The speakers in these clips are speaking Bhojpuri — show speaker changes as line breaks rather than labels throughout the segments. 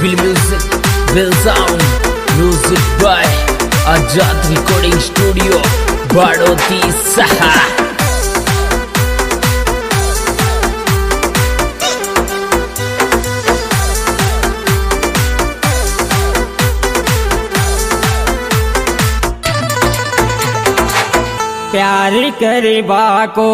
Bill Music, Bill Sound, Music by Ajat Recording Studio, Badoti Sahara।
प्यार करीबा को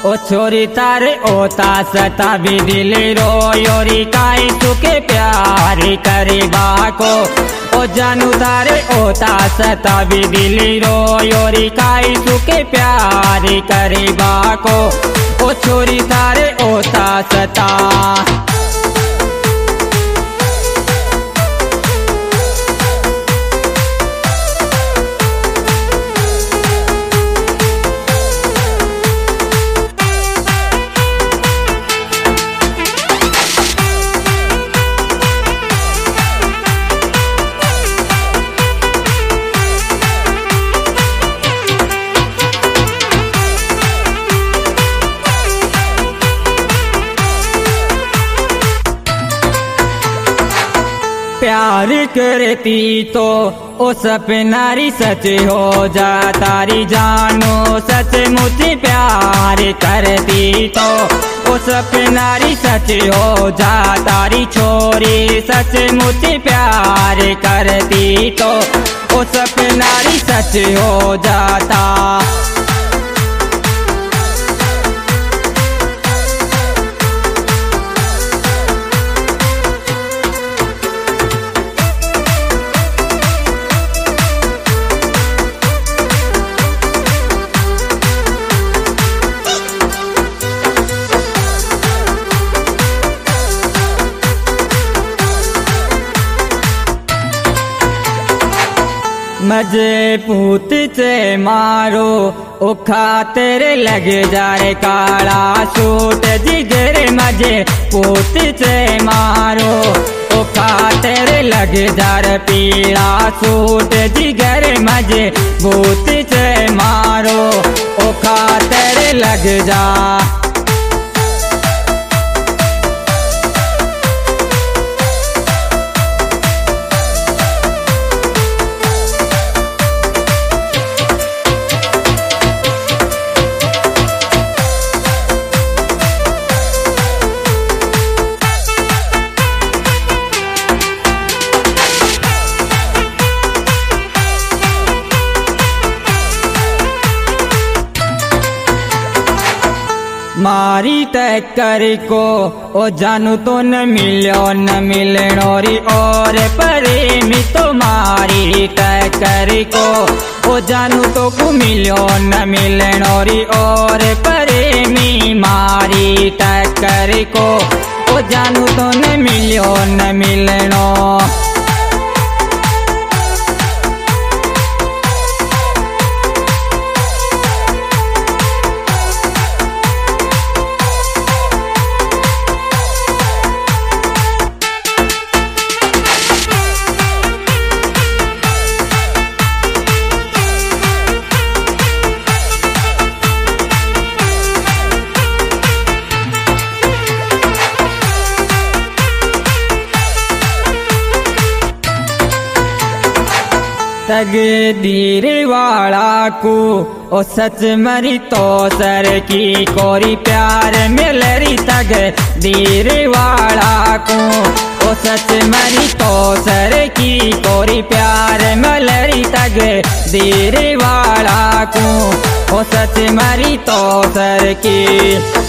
ओ छोरी तारे ओता सता भी दिल रोयोरी काई सुके प्यार करीबा को ओ जानू तारे ओता सता भी दिल रोयोरी काई सुके प्यार करीबा को ओ छोरी तारे ओता सता। प्यार करती तो ओ सपनारी सच हो जा तारी जानो सच मुझे प्यार करती तो ओ सपनारी सच हो जा तारी छोरी सच मुझे प्यार करती तो ओ सपनारी सच हो जाता। मजे पूत से मारो ओ खातिर लग जाए काला सूट जिगर मजे पूत से मारो ओ खातिर लग जाए पीला सूट जिगर मजे पूत से मारो ओ खातिर लग जा। मारी टक्कर को ओ जानू तो न मिलो न मिलनोरी और प्रेमी तो मारी टक्कर को ओ जानू तो को मिलो न मिलनोरी और प्रेमी मारी टक्कर को ओ जानू तो न मिलो न मिलनो। तकदीर वाला को ओ सच मरी तो सर की कोरी प्यार मिलरी तकदीर वाला को ओ सच मरी तो सर की कोरी प्यार मिलरी तकदीर वाला को ओ सच मरी तो सर की।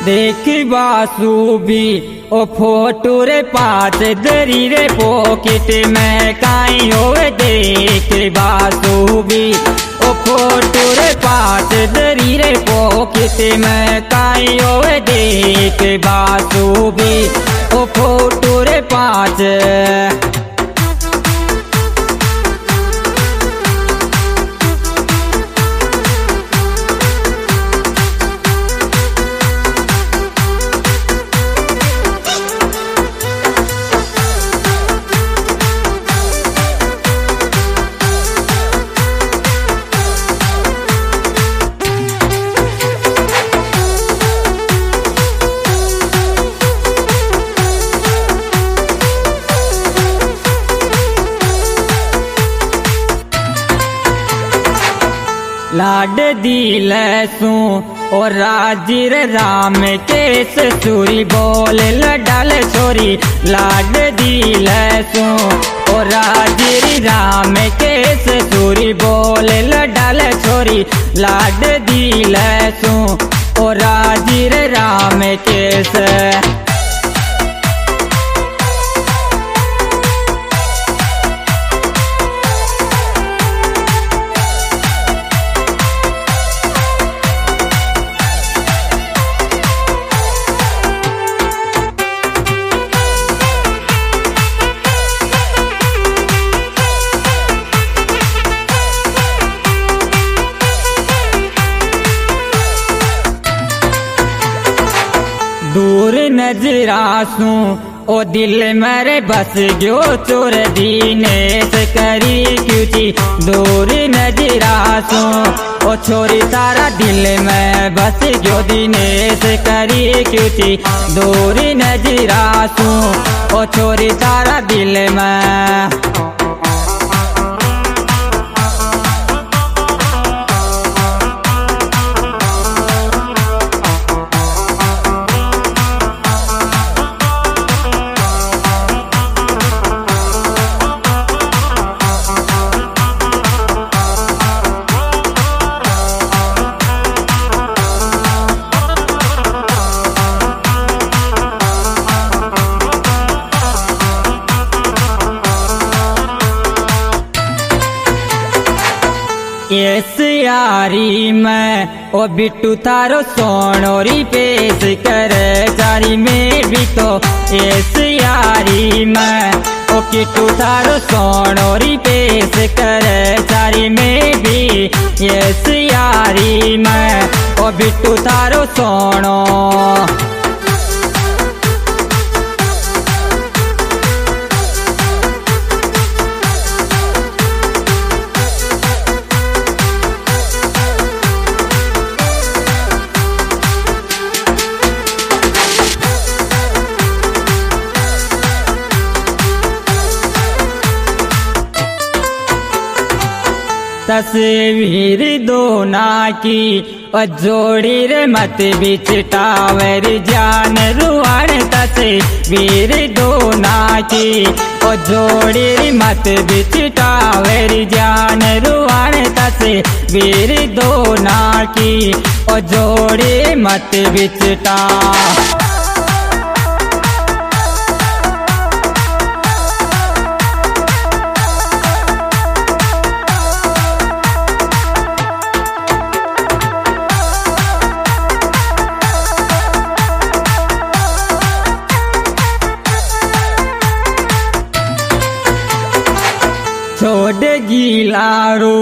देख बासु भी ओ फोटो रे पाँच दरी रे पॉकेट में काई होवे देख बासु भी ओ फोटो रे पाँच दरी रे पॉकेट में कायो देख बासु भी ओ फोटो रे पाँच लाड दिल सू और राजीर राम केस सूरी बोल लडल छोरी लाड दिल सू और राजीर राम केस सूरी बोल लडल छोरी लाड दिल सू और राजीर राम केस दूर नजरासू ओ दिल मेरे बस गयो चोर दीनेश करी क्यूची दूर नजरासू ओ छोरी तारा दिल में बस गयो दिनेश करी क्यूची दूर नजरासू ओ छोरी तारा दिल में इस यारी में ओ बिट्टू थारो सोनोरी पेश कर जारी में भी तो इस यारी में ओ किट्टू थारो सोनोरी पेश कर जारी में भी इस यारी में ओ बिट्टू थारो सोनो तस्वीर दोना की और जोड़ी रे मत बिच टावर जान रुआन तस्वीर दोना की और जोड़ी रे मत बिच टावर जान रुआन तस्वीर दोना की और जोड़ी मत बिच टा छोड़ गिलारू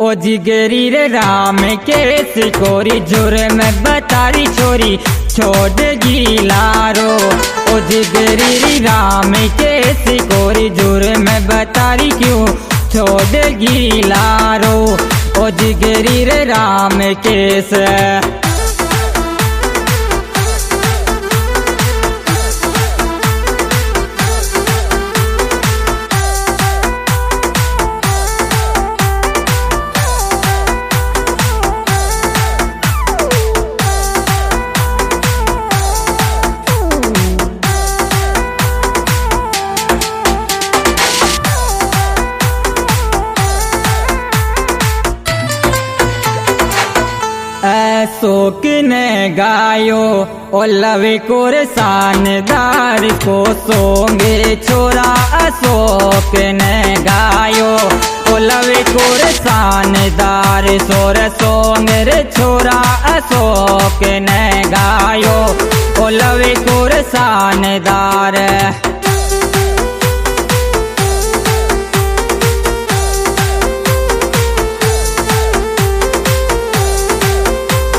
ओ जिगरी रे राम के सिकोरी जोर में बतारी छोरी छोड़ गिलारो ओ जिगरी रे राम के सिकोरी जोर में बतारी क्यों छोड़ गिलारो ओ जिगरी रे राम केस अशोक ने गायो ओ लवे कोर शानदार को सोंगे छोरा अशोक ने गायो ओ लवे कोर शानदार सोर सोंग रे छोरा अशोक ने गायो, ओ लवे कोर शानदार।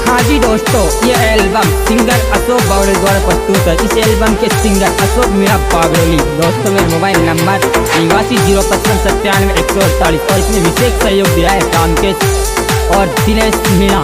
हाँ जी दोस्तों, ये एल्बम सिंगर अशोक बावड़े द्वारा प्रस्तुत है। इस एल्बम के सिंगर अशोक मीणा बागरोली। दोस्तों मेरा मोबाइल नंबर 89 055 97 148 और इसमें विशेष सहयोग दिया है रामकेश और दिनेश मीणा।